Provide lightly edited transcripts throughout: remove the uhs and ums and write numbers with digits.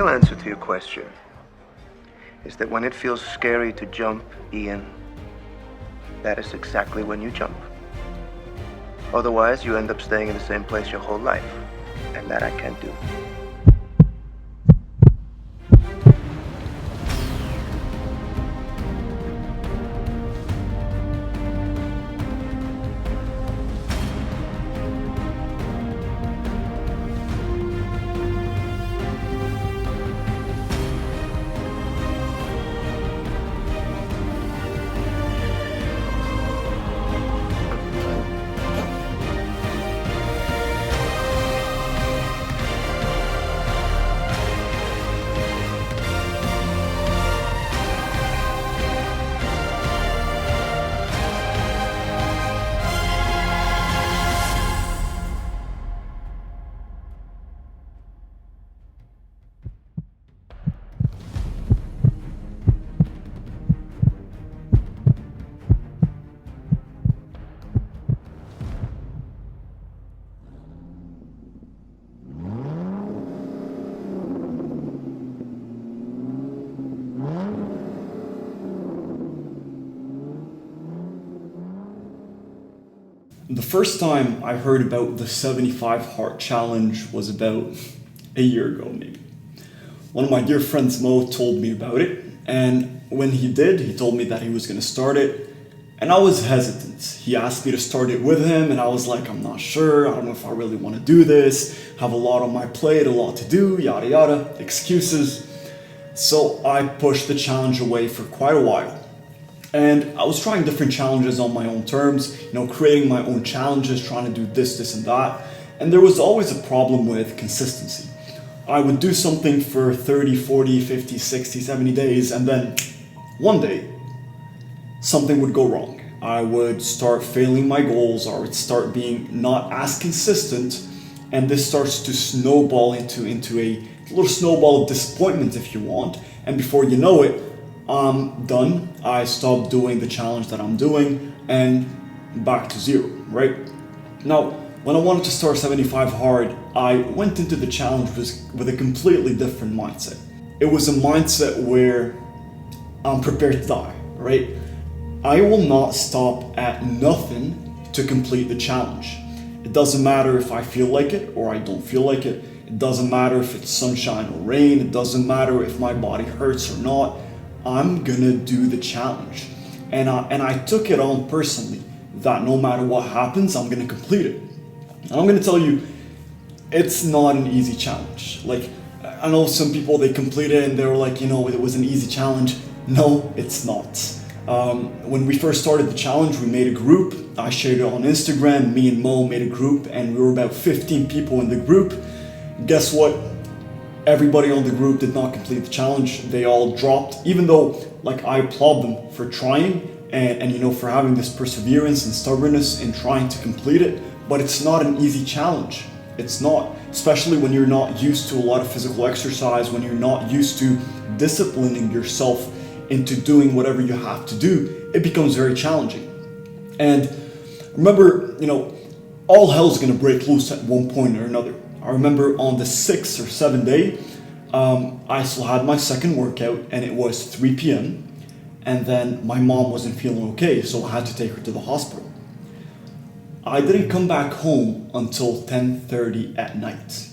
real answer to your question is that when it feels scary to jump, Ian, that is exactly when you jump. Otherwise, you end up staying in the same place your whole life, and that I can't do. The first time I heard about the 75 Heart Challenge was about a year ago, maybe. One of my dear friends, Mo, told me about it, and when he did, he told me that he was going to start it, and I was hesitant. He asked me to start it with him, and I was like, I'm not sure, I don't know if I really want to do this, have a lot on my plate, a lot to do, yada yada, excuses. So I pushed the challenge away for quite a while. And I was trying different challenges on my own terms, creating my own challenges, trying to do this and that. And there was always a problem with consistency. I would do something for 30, 40, 50, 60, 70 days, and then one day, something would go wrong. I would start failing my goals, or I would start being not as consistent, and this starts to snowball into a little snowball of disappointment, if you want. And before you know it, I'm done. I stopped doing the challenge that I'm doing and back to zero, right? Now, when I wanted to start 75 Hard, I went into the challenge with a completely different mindset. It was a mindset where I'm prepared to die, right? I will not stop at nothing to complete the challenge. It doesn't matter if I feel like it or I don't feel like it. It doesn't matter if it's sunshine or rain. It doesn't matter if my body hurts or not. I'm gonna do the challenge. And I took it on personally, that no matter what happens, I'm gonna complete it. And I'm gonna tell you, it's not an easy challenge. Like, I know some people, they complete it and they were like, it was an easy challenge. No, it's not. When we first started the challenge, we made a group. I shared it on Instagram. Me and Mo made a group, and we were about 15 people in the group. Guess what? Everybody on the group did not complete the challenge. They all dropped, even though I applaud them for trying and for having this perseverance and stubbornness in trying to complete it. But it's not an easy challenge. It's not, especially when you're not used to a lot of physical exercise, when you're not used to disciplining yourself into doing whatever you have to do, it becomes very challenging. And remember, all hell's gonna break loose at one point or another. I remember on the 6th or 7th day, I still had my second workout, and it was 3 p.m. And then my mom wasn't feeling okay, so I had to take her to the hospital. I didn't come back home until 10:30 at night.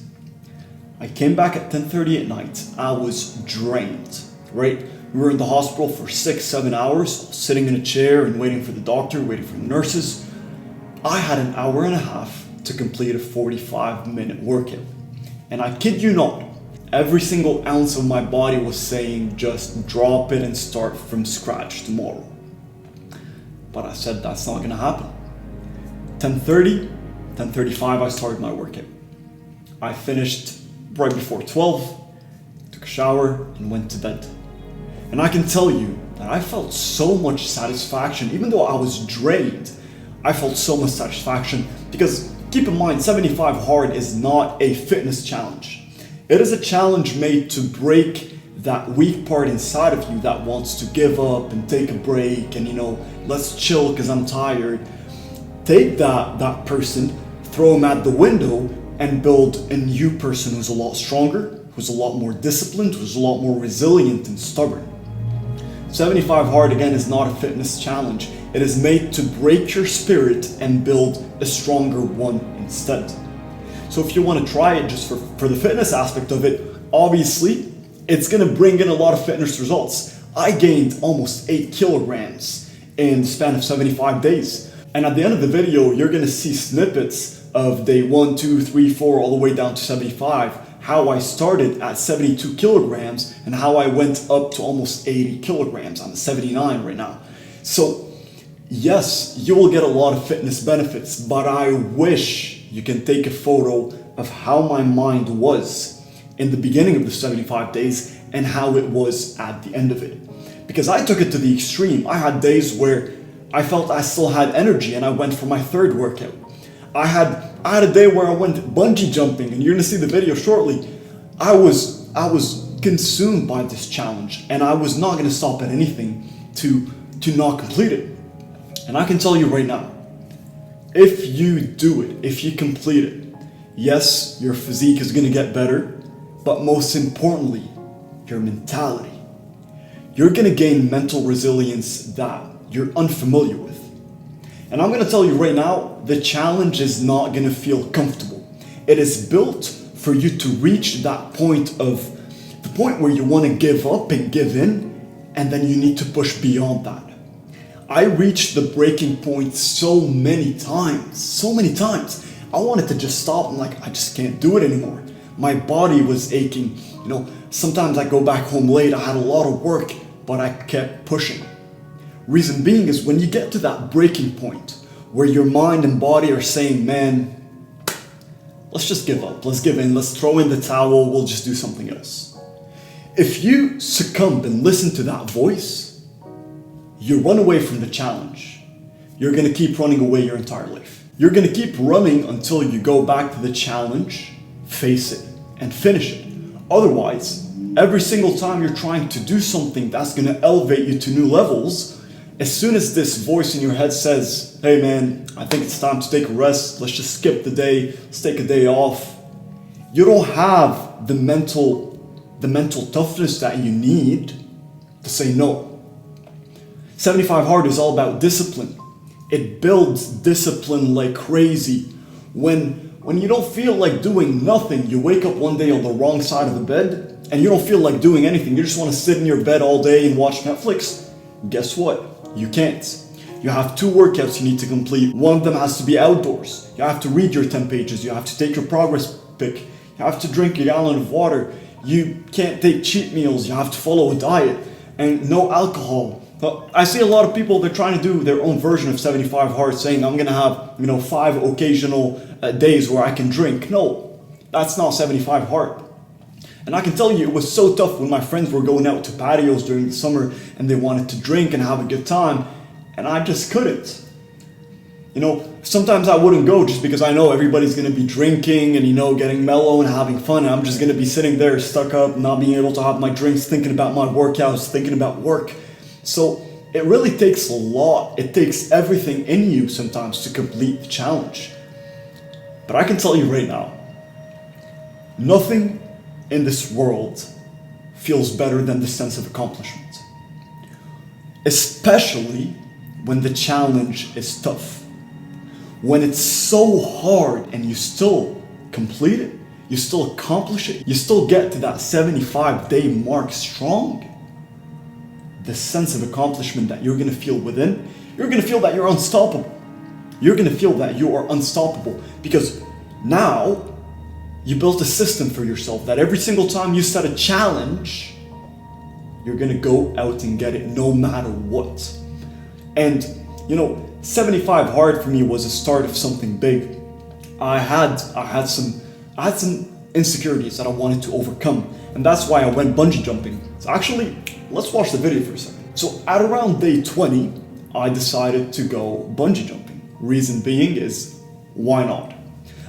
I came back at 10:30 at night. I was drained, right? We were in the hospital for 6-7 hours, sitting in a chair and waiting for the doctor, waiting for the nurses. I had an hour and a half to complete a 45-minute workout. And I kid you not, every single ounce of my body was saying, just drop it and start from scratch tomorrow. But I said, that's not gonna happen. 10:30, 10:35, I started my workout. I finished right before 12, took a shower, and went to bed. And I can tell you that I felt so much satisfaction, even though I was drained. I felt so much satisfaction because, keep in mind, 75 Hard is not a fitness challenge. It is a challenge made to break that weak part inside of you that wants to give up and take a break and, let's chill because I'm tired. Take that person, throw him at the window, and build a new person who's a lot stronger, who's a lot more disciplined, who's a lot more resilient and stubborn. 75 Hard, again, is not a fitness challenge. It is made to break your spirit and build a stronger one instead. So if you want to try it just for the fitness aspect of it, obviously, it's going to bring in a lot of fitness results. I gained almost 8 kilograms in the span of 75 days. And at the end of the video, you're going to see snippets of day 1, 2, 3, 4, all the way down to 75, how I started at 72 kilograms and how I went up to almost 80 kilograms. I'm at 79 right now. So yes, you will get a lot of fitness benefits, but I wish you can take a photo of how my mind was in the beginning of the 75 days and how it was at the end of it. Because I took it to the extreme. I had days where I felt I still had energy and I went for my third workout. I had a day where I went bungee jumping, and you're gonna see the video shortly. I was consumed by this challenge, and I was not gonna stop at anything to not complete it. And I can tell you right now, if you do it, if you complete it, yes, your physique is gonna get better, but most importantly, your mentality. You're gonna gain mental resilience that you're unfamiliar with. And I'm gonna tell you right now, the challenge is not gonna feel comfortable. It is built for you to reach that point where you wanna give up and give in, and then you need to push beyond that. I reached the breaking point so many times. I wanted to just stop and I just can't do it anymore. My body was aching. Sometimes I go back home late, I had a lot of work, but I kept pushing. Reason being is when you get to that breaking point where your mind and body are saying, man, let's just give up, let's give in, let's throw in the towel, we'll just do something else. If you succumb and listen to that voice, you run away from the challenge. You're gonna keep running away your entire life. You're gonna keep running until you go back to the challenge, face it, and finish it. Otherwise, every single time you're trying to do something that's gonna elevate you to new levels, as soon as this voice in your head says, hey man, I think it's time to take a rest, let's just skip the day, let's take a day off, you don't have the mental toughness that you need to say no. 75 Hard is all about discipline. It builds discipline like crazy. When you don't feel like doing nothing, you wake up one day on the wrong side of the bed and you don't feel like doing anything, you just want to sit in your bed all day and watch Netflix, guess what? You can't. You have 2 workouts you need to complete. One of them has to be outdoors. You have to read your 10 pages. You have to take your progress pic. You have to drink a gallon of water. You can't take cheat meals. You have to follow a diet. And no alcohol. I see a lot of people, they're trying to do their own version of 75 Hard, saying I'm going to have 5 occasional days where I can drink. No, that's not 75 Hard. And I can tell you, it was so tough when my friends were going out to patios during the summer and they wanted to drink and have a good time, and I just couldn't. Sometimes I wouldn't go just because I know everybody's going to be drinking and, getting mellow and having fun, and I'm just going to be sitting there stuck up, not being able to have my drinks, thinking about my workouts, thinking about work. So it really takes a lot. It takes everything in you sometimes to complete the challenge. But I can tell you right now, nothing in this world feels better than the sense of accomplishment. Especially when the challenge is tough. When it's so hard and you still complete it, you still accomplish it, you still get to that 75-day mark strong, the sense of accomplishment that you're gonna feel within, you're gonna feel that you're unstoppable. You're gonna feel that you are unstoppable because now you built a system for yourself that every single time you set a challenge, you're gonna go out and get it no matter what. And 75 Hard for me was a start of something big. I had some insecurities that I wanted to overcome, and that's why I went bungee jumping. So actually, let's watch the video for a second. So at around day 20, I decided to go bungee jumping. Reason being is, why not?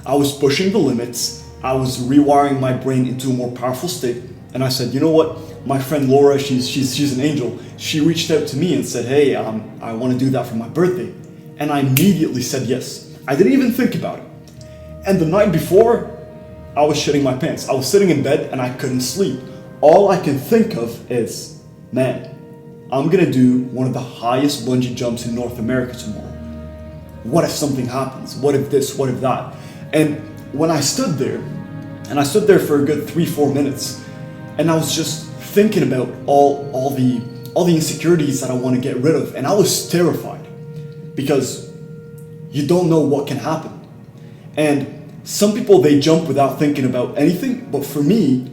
I was pushing the limits. I was rewiring my brain into a more powerful state, and I said, you know what? My friend Laura, she's an angel. She reached out to me and said, hey, I want to do that for my birthday. And I immediately said yes. I didn't even think about it. And the night before, I was shitting my pants. I was sitting in bed and I couldn't sleep. All I can think of is, man, I'm gonna do one of the highest bungee jumps in North America tomorrow. What if something happens? What if this? What if that? And when I stood there, and I stood there for a good 3-4 minutes, and I was just thinking about all the insecurities that I want to get rid of, and I was terrified because you don't know what can happen. And some people, they jump without thinking about anything, but for me,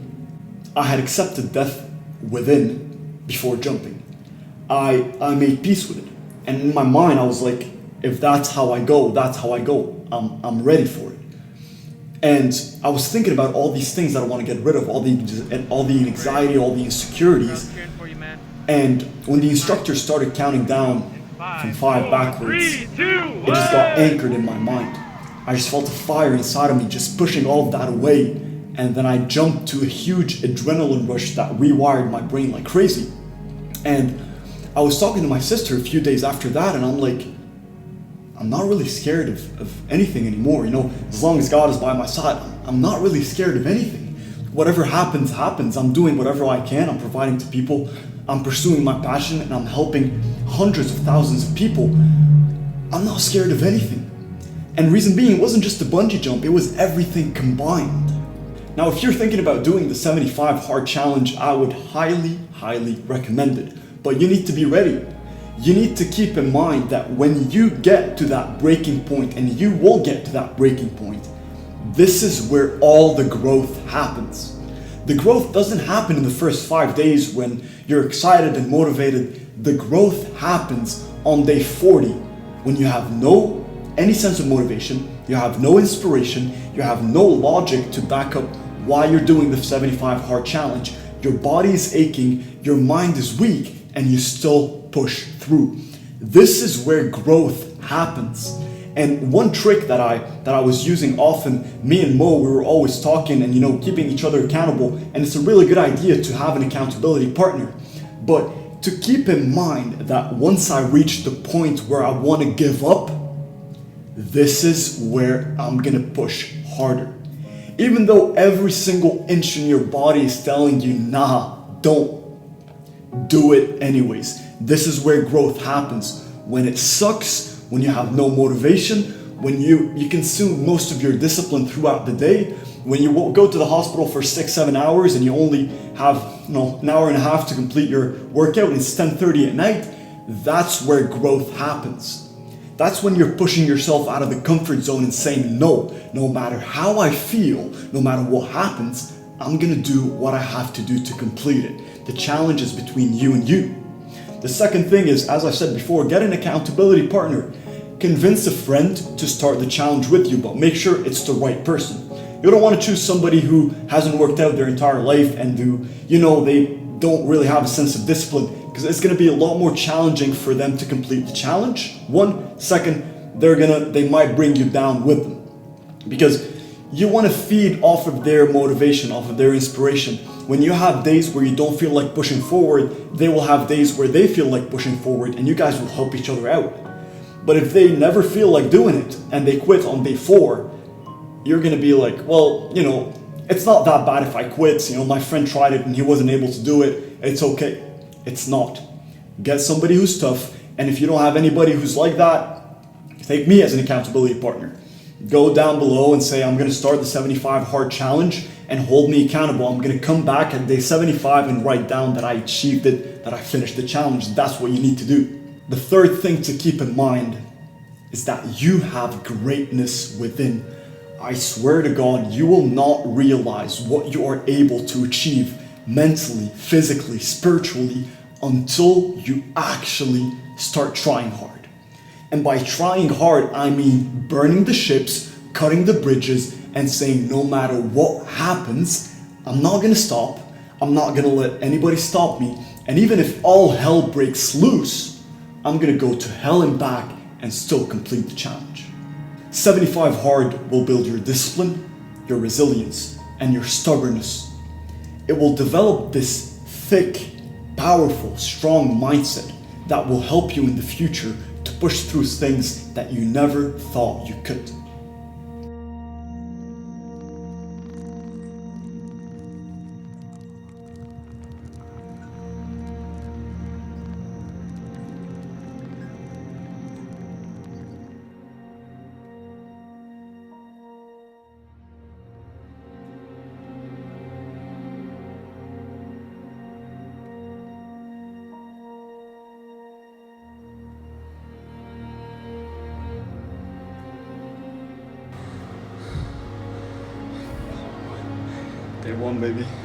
I had accepted death within before jumping. I made peace with it, and in my mind, I was like, if that's how I go, that's how I go. I'm ready for it. And I was thinking about all these things that I want to get rid of, all the anxiety, all the insecurities. And when the instructor started counting down from 5 backwards, it just got anchored in my mind. I just felt a fire inside of me just pushing all of that away. And then I jumped to a huge adrenaline rush that rewired my brain like crazy. And I was talking to my sister a few days after that, and I'm like, I'm not really scared of anything anymore. As long as God is by my side, I'm not really scared of anything. Whatever happens, happens. I'm doing whatever I can. I'm providing to people. I'm pursuing my passion, and I'm helping hundreds of thousands of people. I'm not scared of anything. And reason being, it wasn't just the bungee jump, it was everything combined. Now, if you're thinking about doing the 75 hard challenge, I would highly, highly recommend it. But you need to be ready. You need to keep in mind that when you get to that breaking point, and you will get to that breaking point, this is where all the growth happens. The growth doesn't happen in the first 5 days when you're excited and motivated. The growth happens on day 40 when you have any sense of motivation, you have no inspiration, you have no logic to back up why you're doing the 75 hard challenge. Your body is aching, your mind is weak, and you still push through. This is where growth happens. And one trick that I was using often, me and Mo, we were always talking and keeping each other accountable, and it's a really good idea to have an accountability partner. But to keep in mind that once I reach the point where I want to give up, this is where I'm gonna push harder. Even though every single inch in your body is telling you, nah, don't. Do it anyways. This is where growth happens. When it sucks, when you have no motivation, when you consume most of your discipline throughout the day, when you go to the hospital for 6-7 hours and you only have an hour and a half to complete your workout and it's 10:30 at night, that's where growth happens. That's when you're pushing yourself out of the comfort zone and saying, no matter how I feel, no matter what happens, I'm gonna do what I have to do to complete it. The challenge is between you and you. The second thing is, as I said before, get an accountability partner. Convince a friend to start the challenge with you, but make sure it's the right person. You don't want to choose somebody who hasn't worked out their entire life and who, they don't really have a sense of discipline, because it's going to be a lot more challenging for them to complete the challenge. Second, they might bring you down with them, because you want to feed off of their motivation, off of their inspiration. When you have days where you don't feel like pushing forward, they will have days where they feel like pushing forward, and you guys will help each other out. But if they never feel like doing it and they quit on day 4, you're going to be like, well, it's not that bad if I quit. My friend tried it and he wasn't able to do it. It's okay. It's not. Get somebody who's tough. And if you don't have anybody who's like that, take me as an accountability partner. Go down below and say, I'm going to start the 75 hard challenge and hold me accountable. I'm going to come back at day 75 and write down that I achieved it, that I finished the challenge. That's what you need to do. The third thing to keep in mind is that you have greatness within. I swear to God, you will not realize what you are able to achieve mentally, physically, spiritually until you actually start trying hard. And by trying hard, I mean burning the ships, cutting the bridges, and saying no matter what happens, I'm not going to stop. I'm not going to let anybody stop me. And even if all hell breaks loose, I'm going to go to hell and back and still complete the challenge. 75 hard will build your discipline, your resilience, and your stubbornness. It will develop this thick, powerful, strong mindset that will help you in the future to push through things that you never thought you could. They won, baby.